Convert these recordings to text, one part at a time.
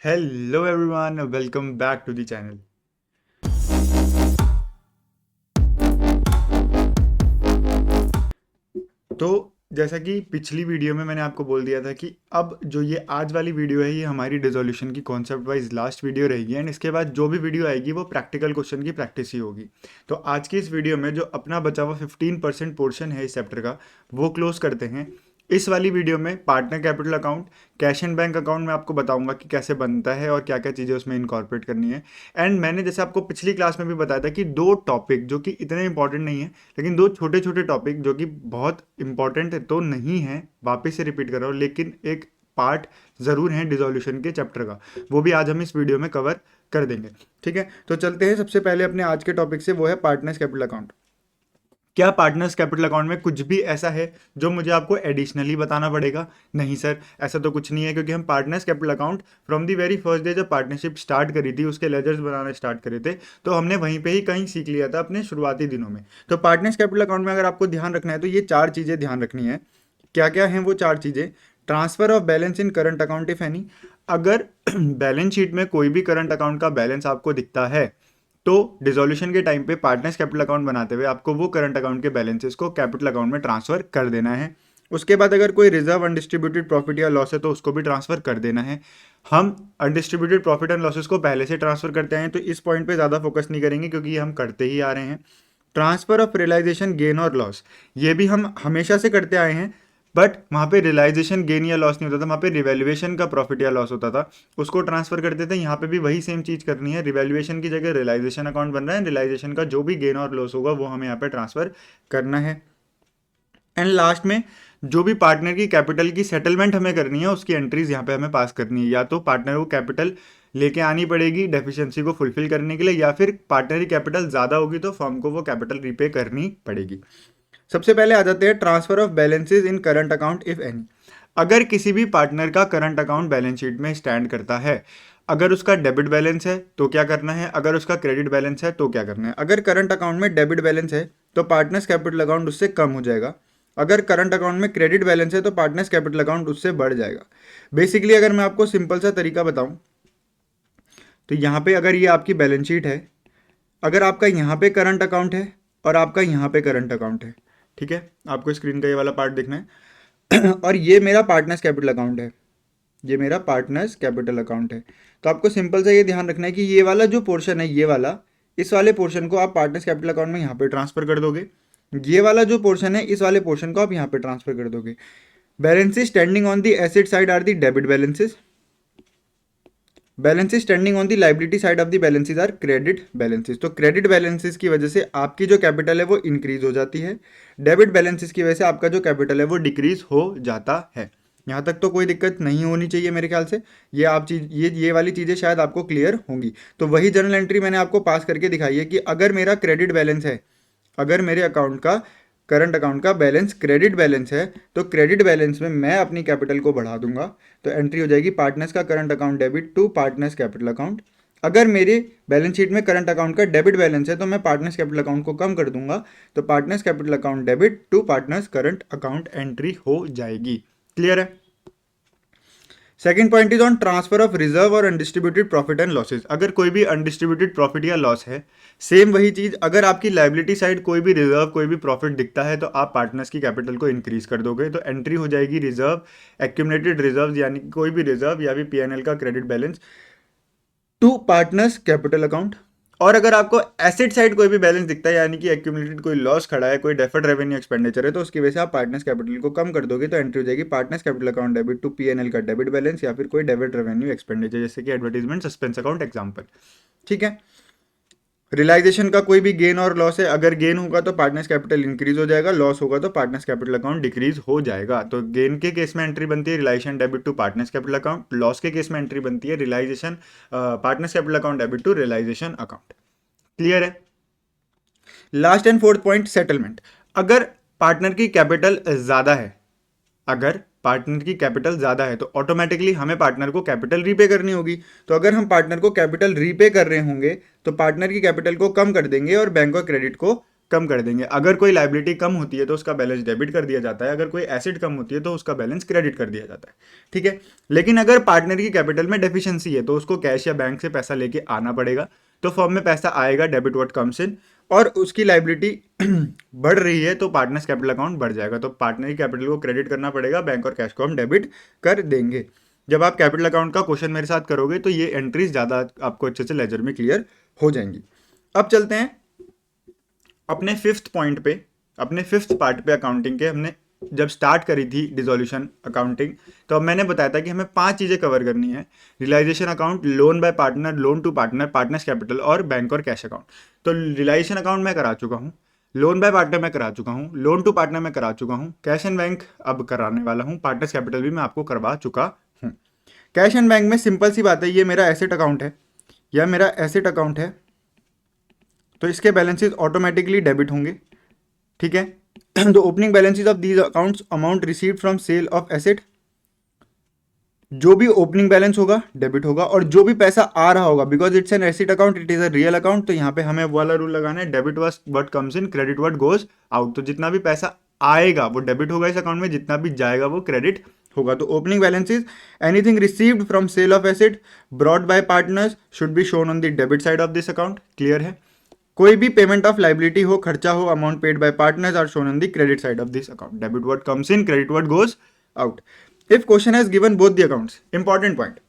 Hello everyone, welcome back to the channel. तो जैसा कि पिछली वीडियो में मैंने आपको बोल दिया था कि अब जो ये आज वाली वीडियो है ये हमारी डिसोल्यूशन की कॉन्सेप्ट वाइज लास्ट वीडियो रहेगी एंड इसके बाद जो भी वीडियो आएगी वो प्रैक्टिकल क्वेश्चन की प्रैक्टिस ही होगी। तो आज की इस वीडियो में जो अपना बचा हुआ 15% पोर्शन है इस चैप्टर का वो क्लोज करते हैं। इस वाली वीडियो में partner capital account, cash and bank account में आपको बताऊंगा कि कैसे बनता है और क्या क्या चीज़ें उसमें इनकॉर्पोरेट करनी है। एंड मैंने जैसे आपको पिछली क्लास में भी बताया था कि दो टॉपिक जो कि इतने इंपॉर्टेंट नहीं है लेकिन दो छोटे छोटे टॉपिक जो कि बहुत इंपॉर्टेंट तो नहीं है, वापस से रिपीट कर रहा हूँ, लेकिन एक पार्ट ज़रूर है डिसोल्यूशन के चैप्टर का, वो भी आज हम इस वीडियो में कवर कर देंगे। ठीक है, तो चलते हैं सबसे पहले अपने आज के टॉपिक से, वो है पार्टनर्स कैपिटल अकाउंट। क्या पार्टनर्स कैपिटल अकाउंट में कुछ भी ऐसा है जो मुझे आपको एडिशनली बताना पड़ेगा? नहीं सर, ऐसा तो कुछ नहीं है, क्योंकि हम partners capital account from the very first day जब पार्टनरशिप स्टार्ट करी थी, उसके लेजर्स बनाना स्टार्ट करे थे, तो हमने वहीं पे ही कहीं सीख लिया था अपने शुरुआती दिनों में। तो पार्टनर्स कैपिटल अकाउंट में अगर आपको ध्यान रखना है तो ये चार चीज़ें ध्यान रखनी है। क्या क्या हैं वो चार चीज़ें? Transfer of balance in current account if any. अगर बैलेंस शीट में कोई भी करंट अकाउंट का बैलेंस आपको दिखता है तो डिसोल्यूशन के टाइम पे पार्टनर्स कैपिटल अकाउंट बनाते हुए आपको वो करंट अकाउंट के बैलेंसेस को कैपिटल अकाउंट में ट्रांसफर कर देना है। उसके बाद अगर कोई रिजर्व अनडिस्ट्रीब्यूटेड प्रॉफिट या लॉस है तो उसको भी ट्रांसफर कर देना है। हम अनडिस्ट्रीब्यूटेड प्रॉफिट एंड लॉसेस को पहले से ट्रांसफर करते हैं तो इस पॉइंट पे ज़्यादा फोकस नहीं करेंगे क्योंकि ये हम करते ही आ रहे हैं। ट्रांसफर ऑफ रियलाइजेशन गेन और लॉस, ये भी हम हमेशा से करते आए हैं, बट वहाँ पे रियलाइजेशन गेन या लॉस नहीं होता था, वहाँ पे रिवैल्यूएशन का प्रॉफिट या लॉस होता था, उसको ट्रांसफर करते थे। यहाँ पे भी वही सेम चीज़ करनी है, रिवैल्यूएशन की जगह रियलाइजेशन अकाउंट बन रहा है, रियलाइजेशन का जो भी गेन और लॉस होगा वो हमें यहाँ पे ट्रांसफर करना है। एंड लास्ट में जो भी पार्टनर की कैपिटल की सेटलमेंट हमें करनी है उसकी एंट्रीज यहाँ पे हमें पास करनी है। या तो पार्टनर को कैपिटल लेके आनी पड़ेगी डेफिशिएंसी को फुलफिल करने के लिए, या फिर पार्टनर की कैपिटल ज़्यादा होगी तो फर्म को वो कैपिटल रीपे करनी पड़ेगी। सबसे पहले आ जाते हैं transfer of balances in current account if any. अगर किसी भी पार्टनर का करंट अकाउंट बैलेंस शीट में स्टैंड करता है, अगर उसका डेबिट बैलेंस है तो क्या करना है, अगर उसका क्रेडिट बैलेंस है तो क्या करना है। अगर करंट अकाउंट में डेबिट बैलेंस है तो पार्टनर्स कैपिटल अकाउंट उससे कम हो जाएगा। अगर करंट अकाउंट में क्रेडिट बैलेंस है तो पार्टनर्स कैपिटल अकाउंट उससे बढ़ जाएगा। बेसिकली अगर मैं आपको सिंपल सा तरीका बताऊं तो यहाँ पे अगर ये आपकी बैलेंस शीट है, अगर आपका यहाँ पे करंट अकाउंट है और आपका यहाँ पे करंट अकाउंट है, ठीक है, आपको स्क्रीन का ये वाला पार्ट देखना है और ये मेरा पार्टनर्स कैपिटल अकाउंट है, ये मेरा पार्टनर्स कैपिटल अकाउंट है। तो आपको सिंपल सा ये ध्यान रखना है कि ये वाला जो पोर्शन है, ये वाला, इस वाले पोर्शन को आप पार्टनर्स कैपिटल अकाउंट में यहाँ पे ट्रांसफर कर दोगे। ये वाला जो पोर्शन है, इस वाले पोर्शन को आप यहाँ पे ट्रांसफर कर दोगे। Balances standing on the asset side are the debit balances, balances standing on the liability side of the balances are credit balances. तो क्रेडिट बैलेंसेस की वजह से आपकी जो कैपिटल है वो इंक्रीज हो जाती है, डेबिट बैलेंसेस की वजह से आपका जो कैपिटल है वो डिक्रीज हो जाता है। यहाँ तक तो कोई दिक्कत नहीं होनी चाहिए मेरे ख्याल से। ये आप चीज ये वाली चीज़ें शायद आपको क्लियर होंगी। तो वही जर्नल एंट्री मैंने आपको पास करके दिखाई है कि अगर मेरा क्रेडिट बैलेंस है, अगर मेरे अकाउंट का करंट अकाउंट का बैलेंस क्रेडिट बैलेंस है तो क्रेडिट बैलेंस में मैं अपनी कैपिटल को बढ़ा दूंगा, तो एंट्री हो जाएगी पार्टनर्स का current account debit to partners capital account. अगर मेरे बैलेंस शीट में करंट अकाउंट का डेबिट बैलेंस है तो मैं पार्टनर्स कैपिटल अकाउंट को कम कर दूंगा, तो partners capital account debit to partners current account entry हो जाएगी। क्लियर है? Second point is on transfer of reserve और अनडिस्ट्रीब्यूटेड प्रॉफिट एंड लॉसेज। अगर कोई भी अनडिस्ट्रीब्यूटेड प्रॉफिट या लॉस है, सेम वही चीज, अगर आपकी लाइबिलिटी साइड कोई भी रिजर्व कोई भी प्रॉफिट दिखता है तो आप पार्टनर्स की कैपिटल को इंक्रीज कर दोगे, तो एंट्री हो जाएगी रिजर्व, एक्यूमुलेटेड रिजर्व यानी कि कोई भी रिजर्व या भी पीएनएल का credit balance to partners capital account. और अगर आपको एसेट साइड कोई भी बैलेंस दिखता है यानी कि एक्यूमुलेटेड कोई लॉस खड़ा है, कोई डेफर्ड रेवेन्यू एक्सपेंडिचर है, तो उसकी वजह से आप पार्टनर्स कैपिटल को कम कर दोगे, तो एंट्री हो जाएगी partners capital account debit to PNL का डेबिट बैलेंस या फिर कोई डेबिट रेवेन्यू एक्सपेंडिचर जैसे कि एडवर्टीजमेंट सस्पेंस अकाउंट एग्जाम्पल। ठीक है। रियलाइजेशन का कोई भी गेन और लॉस है, अगर गेन होगा तो पार्टनर्स कैपिटल इंक्रीज हो जाएगा, लॉस होगा तो पार्टनर्स कैपिटल अकाउंट डिक्रीज हो जाएगा। तो गेन के केस में एंट्री बनती है realisation debit to partners capital account, loss के केस में एंट्री बनती है realisation partners capital account debit to realisation account. Clear है? Last and fourth point, settlement. अगर पार्टनर की कैपिटल ज्यादा है, अगर पार्टनर की कैपिटल ज़्यादा है तो ऑटोमेटिकली हमें पार्टनर को कैपिटल रीपे करनी होगी। तो अगर हम पार्टनर को कैपिटल रीपे कर रहे होंगे तो पार्टनर की कैपिटल को कम कर देंगे और बैंक ऑफ क्रेडिट को कम कर देंगे। अगर कोई लाइबिलिटी कम होती है तो उसका बैलेंस डेबिट कर दिया जाता है, अगर कोई एसेट कम होती है तो उसका बैलेंस क्रेडिट कर दिया जाता है। ठीक है, लेकिन अगर पार्टनर की कैपिटल में डेफिशिएंसी है तो उसको कैश या बैंक से पैसा लेके आना पड़ेगा, तो फॉर्म में पैसा आएगा, डेबिट व्हाट कम्स इन, और उसकी लाइबिलिटी बढ़ रही है तो पार्टनर्स कैपिटल अकाउंट बढ़ जाएगा, तो पार्टनर की कैपिटल को क्रेडिट करना पड़ेगा, बैंक और कैश को हम डेबिट कर देंगे। जब आप कैपिटल अकाउंट का क्वेश्चन मेरे साथ करोगे तो ये एंट्रीज ज़्यादा आपको अच्छे से लेजर में क्लियर हो जाएंगी। अब चलते हैं अपने फिफ्थ पॉइंट पे, अपने फिफ्थ पार्ट पे अकाउंटिंग के। हमने जब स्टार्ट करी थी डिसोल्यूशन अकाउंटिंग तो अब मैंने बताया था कि हमें 5 चीज़ें कवर करनी है: realisation account, loan by partner, loan to partner, partners capital और बैंक और कैश अकाउंट। तो रियलाइजेशन अकाउंट मैं करा चुका हूँ, लोन बाय पार्टनर मैं करा चुका हूँ, लोन टू पार्टनर मैं करा चुका हूँ, कैश एंड बैंक अब कराने वाला हूँ, पार्टनर्स कैपिटल भी मैं आपको करवा चुका हूँ। कैश एंड बैंक में सिंपल सी बात है, ये मेरा एसेट अकाउंट है, यह मेरा एसेट अकाउंट है, तो इसके बैलेंसेस ऑटोमेटिकली डेबिट होंगे। ठीक है, the opening balances of these accounts amount received from sale of asset, जो भी ओपनिंग बैलेंस होगा डेबिट होगा, और जो भी पैसा आ रहा होगा, because it's an asset account, it is a real account, तो यहाँ पे हमें वो वाला रूल लगाना है, debit what comes in, credit what goes out. तो जितना भी पैसा आएगा वो डेबिट होगा इस अकाउंट में, जितना भी जाएगा वो क्रेडिट होगा। तो opening balances, anything received from sale of asset brought by partners should be shown on the debit side of this account. Clear है? कोई भी पेमेंट ऑफ लाइबिलिटी हो, खर्चा हो, amount paid by partners are shown on the credit side of this account. Debit what comes in, credit what goes out. If question has given both the accounts, important point,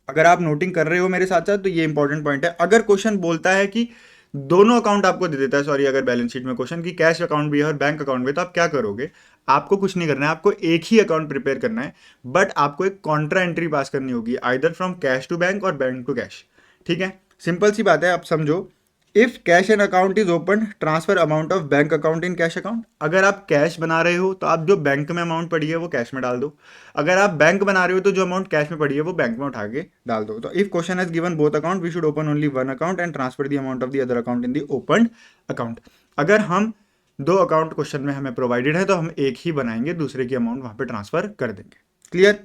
अगर आप noting कर रहे हो मेरे साथ साथ तो ये इंपॉर्टेंट पॉइंट है। अगर क्वेश्चन बोलता है कि दोनों अकाउंट आपको दे देता है, सॉरी अगर बैलेंस शीट में क्वेश्चन की कैश अकाउंट भी है और बैंक अकाउंट भी है, तो आप क्या करोगे? आपको कुछ नहीं करना है, आपको एक ही अकाउंट प्रिपेयर करना है, बट आपको एक कॉन्ट्रा एंट्री पास करनी होगी, either from cash to bank और बैंक टू कैश। ठीक है, सिंपल सी बात है, आप समझो। If cash an account is open, transfer amount of bank account in cash account. अगर आप कैश बना रहे हो तो आप जो बैंक में अमाउंट पड़ी है वो कैश में डाल दो, अगर आप बैंक बना रहे हो तो जो अमाउंट कैश में पड़ी है वो बैंक में उठा के डाल दो। तो if question has given both account, we should open only one account and transfer the amount of the other account in the open account. अगर हम दो अकाउंट क्वेश्चन में हमें प्रोवाइडेड है तो हम एक ही बनाएंगे, दूसरे की अमाउंट वहां पे ट्रांसफर कर देंगे। क्लियर?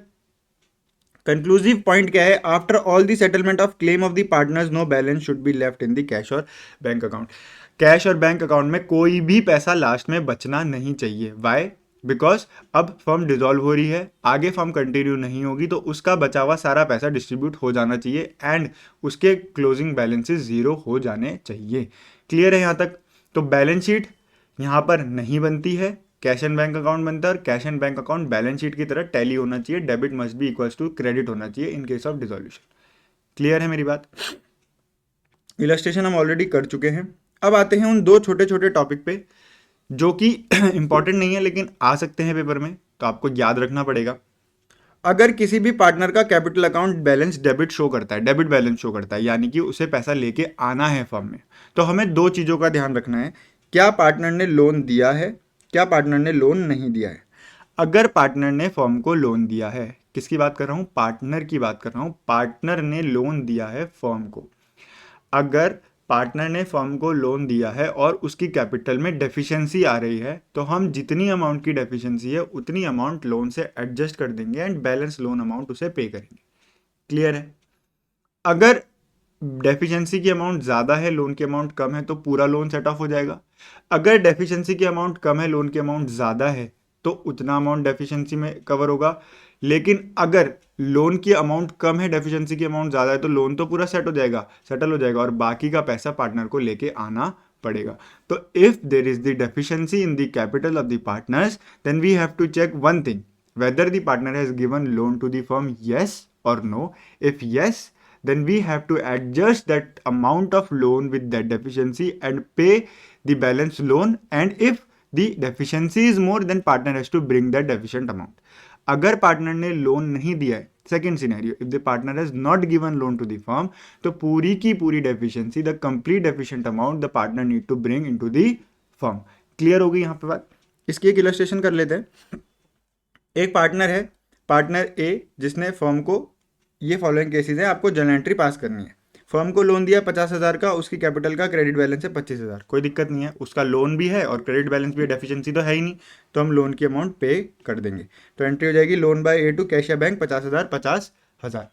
कंक्लूसिव पॉइंट क्या है? After all the settlement of claim of the partners, no balance should be left in the cash और बैंक अकाउंट। कैश और बैंक अकाउंट में कोई भी पैसा लास्ट में बचना नहीं चाहिए। वाई? बिकॉज अब फर्म डिसॉल्व हो रही है, आगे फर्म कंटिन्यू नहीं होगी, तो उसका बचा हुआ सारा पैसा डिस्ट्रीब्यूट हो जाना चाहिए एंड उसके क्लोजिंग बैलेंसेस जीरो हो जाने चाहिए। क्लियर है यहाँ तक? तो बैलेंस शीट यहाँ पर नहीं बनती है, कैश एंड बैंक अकाउंट बनता है, और cash and bank account balance sheet की तरह टैली होना चाहिए, debit must be equals to credit होना चाहिए in case of dissolution. Clear है मेरी बात? इलस्ट्रेशन हम ऑलरेडी कर चुके हैं। अब आते हैं उन दो छोटे छोटे टॉपिक पे जो कि इंपॉर्टेंट नहीं है लेकिन आ सकते हैं पेपर में, तो आपको याद रखना पड़ेगा। अगर किसी भी पार्टनर का capital account balance debit show करता है, डेबिट बैलेंस शो करता है, यानी कि उसे पैसा लेके आना है फर्म में, तो हमें दो चीज़ों का ध्यान रखना है: क्या पार्टनर ने लोन दिया है, क्या पार्टनर ने लोन नहीं दिया है। अगर पार्टनर ने फर्म को लोन दिया है, किसकी बात कर रहा हूँ? पार्टनर की बात कर रहा हूँ। पार्टनर ने लोन दिया है फर्म को। अगर पार्टनर ने फर्म को लोन दिया है और उसकी कैपिटल में डेफिशिएंसी आ रही है, तो हम जितनी अमाउंट की डेफिशिएंसी है उतनी अमाउंट लोन से एडजस्ट कर देंगे एंड बैलेंस लोन अमाउंट उसे पे करेंगे। क्लियर है? अगर डेफिशिएंसी की अमाउंट ज़्यादा है, लोन की अमाउंट कम है, तो पूरा लोन सेट ऑफ हो जाएगा। अगर डेफिशिएंसी की अमाउंट कम है, लोन की अमाउंट ज़्यादा है, तो उतना अमाउंट डेफिशिएंसी में कवर होगा। लेकिन अगर लोन की अमाउंट कम है, डेफिशिएंसी की अमाउंट ज़्यादा है, तो लोन तो पूरा सेटल हो जाएगा और बाकी का पैसा पार्टनर को लेके आना पड़ेगा। तो if there is the deficiency in the capital of the partners, then we have to check one thing, whether the partner has given loan to the firm, yes or no. If yes, then we have to adjust that amount of loan with that deficiency and pay the balance loan, and if the deficiency is more, then partner has to bring that deficient amount. अगर partner ने loan नहीं दिया है, second scenario, if the partner has not given loan to the firm, तो पूरी की पूरी deficiency, the complete deficient amount the partner need to bring into the firm. Clear होगी यहाँ पे बात? इसकी एक इलस्ट्रेशन कर लेते हैं। एक पार्टनर है, पार्टनर ए, जिसने फर्म को, ये फॉलोइंग केसेस है, आपको जर्नल एंट्री पास करनी है। फर्म को लोन दिया 50,000 का, उसकी कैपिटल का क्रेडिट बैलेंस है 25,000, कोई दिक्कत नहीं है, उसका लोन भी है और क्रेडिट बैलेंस भी है, डेफिशिएंसी तो है ही नहीं, तो हम लोन की अमाउंट पे कर देंगे। तो एंट्री हो जाएगी loan by A to cash या बैंक 50,000 50,000।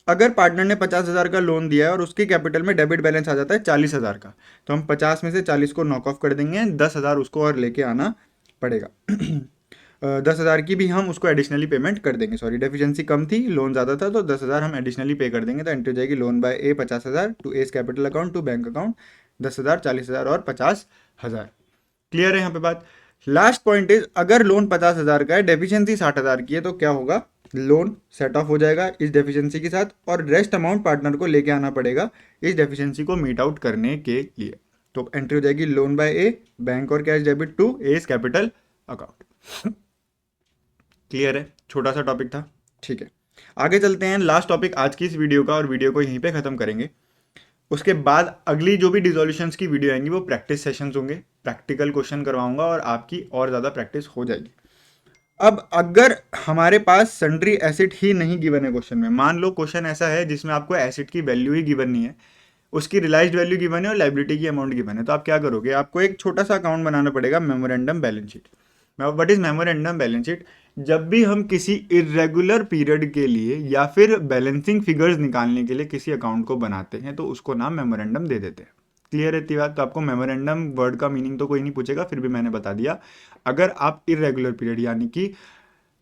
अगर पार्टनर ने 50,000 का लोन दिया है और उसके कैपिटल में डेबिट बैलेंस आ जाता है 40,000 का, तो हम 50 में से 40 को नॉक ऑफ कर देंगे, 10,000 उसको और लेके आना पड़ेगा। 10,000 की भी हम उसको एडिशनली पेमेंट कर देंगे। सॉरी, डेफिशिएंसी कम थी, लोन ज़्यादा था, तो 10,000 हम एडिशनली पे कर देंगे। तो एंट्री हो जाएगी loan by A 50,000 to S capital account to bank account 10,000, 40,000 और 50,000। क्लियर है यहाँ पे बात। लास्ट पॉइंट इज, अगर लोन 50,000 का है, डेफिशिएंसी 60,000 की है, तो क्या होगा, लोन सेट ऑफ हो जाएगा इस डेफिशिएंसी के साथ और रेस्ट अमाउंट पार्टनर को लेके आना पड़ेगा इस डेफिशिएंसी को मीट आउट करने के लिए। तो एंट्री हो जाएगी लोन बाय ए बैंक और cash debit to S capital account. Clear है, छोटा सा टॉपिक था। ठीक है, आगे चलते हैं। लास्ट टॉपिक आज की इस वीडियो का, और वीडियो को यहीं पे खत्म करेंगे। उसके बाद अगली जो भी डिसोल्यूशंस की वीडियो आएंगी वो प्रैक्टिस सेशंस होंगे, प्रैक्टिकल क्वेश्चन करवाऊंगा और आपकी और ज़्यादा प्रैक्टिस हो जाएगी। अब अगर हमारे पास सन्ड्री एसिड ही नहीं गिवन है क्वेश्चन में, मान लो क्वेश्चन ऐसा है जिसमें आपको एसिड की वैल्यू ही गिवन नहीं है, उसकी रिलाइज्ड वैल्यू गिवन है और लाइबिलिटी की अमाउंट गिवन है, तो आप क्या करोगे, आपको एक छोटा सा अकाउंट बनाना पड़ेगा, memorandum balance sheet. What is memorandum balance sheet? जब भी हम किसी इरेगुलर पीरियड के लिए या फिर बैलेंसिंग फिगर्स निकालने के लिए किसी अकाउंट को बनाते हैं तो उसको नाम मेमोरेंडम दे देते हैं। क्लियर है इतनी बात? तो आपको मेमोरेंडम वर्ड का मीनिंग तो कोई नहीं पूछेगा, फिर भी मैंने बता दिया। अगर आप इरेगुलर पीरियड यानी कि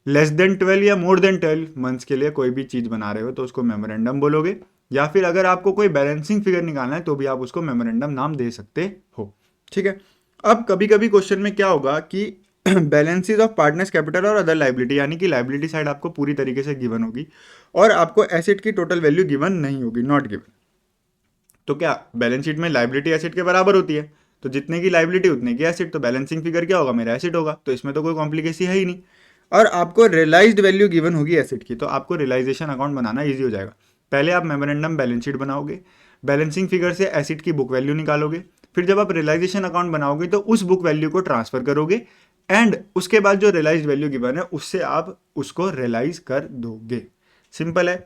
लेस देन 12 या मोर देन 12 मंथ्स के लिए कोई भी चीज़ बना रहे हो तो उसको मेमोरेंडम बोलोगे, या फिर अगर आपको कोई बैलेंसिंग फिगर निकालना है तो भी आप उसको मेमोरेंडम नाम दे सकते हो। ठीक है। अब कभी कभी क्वेश्चन में क्या होगा कि बैलेंसेस ऑफ पार्टनर्स कैपिटल और अदर लाइबिलिटी, यानी कि लाइबिलिटी साइड आपको पूरी तरीके से गिवन होगी और आपको एसेट की टोटल वैल्यू गिवन नहीं होगी, नॉट गिवन। तो क्या बैलेंस शीट में लाइबिलिटी एसेट के बराबर होती है, तो जितने की लाइबिलिटी उतने की एसेट, तो बैलेंसिंग फिगर क्या होगा, मेरा एसेट होगा, तो इसमें तो कोई कॉम्प्लिकेसी है ही नहीं। और आपको रियलाइज्ड वैल्यू गिवन होगी एसेट की, तो आपको रियलाइजेशन अकाउंट बनाना ईजी हो जाएगा। पहले आप मेमोरेंडम बैलेंस शीट बनाओगे, बैलेंसिंग फिगर से एसेट की बुक वैल्यू निकालोगे, फिर जब आप रियलाइजेशन अकाउंट बनाओगे तो उस बुक वैल्यू को ट्रांसफर करोगे एंड उसके बाद जो रियलाइज्ड वैल्यू गिवन है उससे आप उसको रियलाइज कर दोगे। सिंपल है।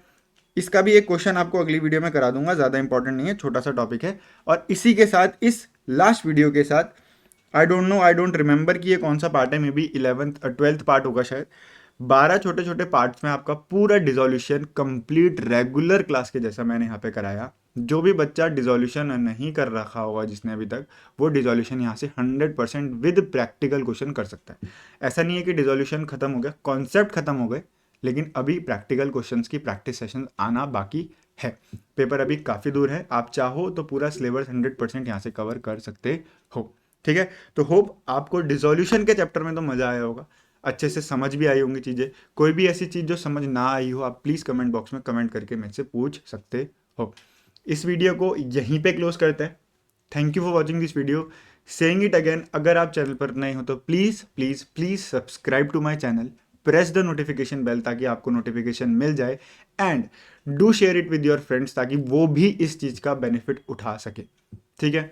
इसका भी एक क्वेश्चन आपको अगली वीडियो में करा दूंगा, ज़्यादा इंपॉर्टेंट नहीं है, छोटा सा टॉपिक है। और इसी के साथ, इस लास्ट वीडियो के साथ, आई डोंट रिमेंबर कि ये कौन सा पार्ट है, may be 11th 12th part होगा शायद। 12 छोटे छोटे पार्ट्स में आपका पूरा डिसोल्यूशन कंप्लीट रेगुलर क्लास के जैसा मैंने यहाँ पे कराया। जो भी बच्चा डिसोल्यूशन नहीं कर रखा होगा जिसने अभी तक, वो डिसोल्यूशन यहाँ से 100% विद प्रैक्टिकल क्वेश्चन कर सकता है। ऐसा नहीं है कि डिसोल्यूशन खत्म हो गया, कॉन्सेप्ट खत्म हो गए, लेकिन अभी प्रैक्टिकल क्वेश्चंस की प्रैक्टिस सेशन आना बाकी है। पेपर अभी काफ़ी दूर है, आप चाहो तो पूरा सिलेबस 100% यहाँ से कवर कर सकते हो। ठीक है, तो होप आपको डिसोल्यूशन के चैप्टर में तो मज़ा आया होगा, अच्छे से समझ भी आई होंगी चीज़ें। कोई भी ऐसी चीज़ जो समझ ना आई हो, आप प्लीज़ कमेंट बॉक्स में कमेंट करके मुझसे पूछ सकते हो। इस वीडियो को यहीं पे क्लोज करते हैं। Thank you for watching this video. Saying it again, अगर आप चैनल पर नए हो तो please please please subscribe to my channel, press the notification bell ताकि आपको नोटिफिकेशन मिल जाए, and do share it with your friends ताकि वो भी इस चीज़ का बेनिफिट उठा सके। ठीक है,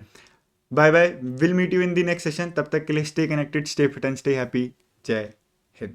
bye bye, will meet you in the next session. तब तक के लिए stay connected, stay fit and stay happy. जय हिंद।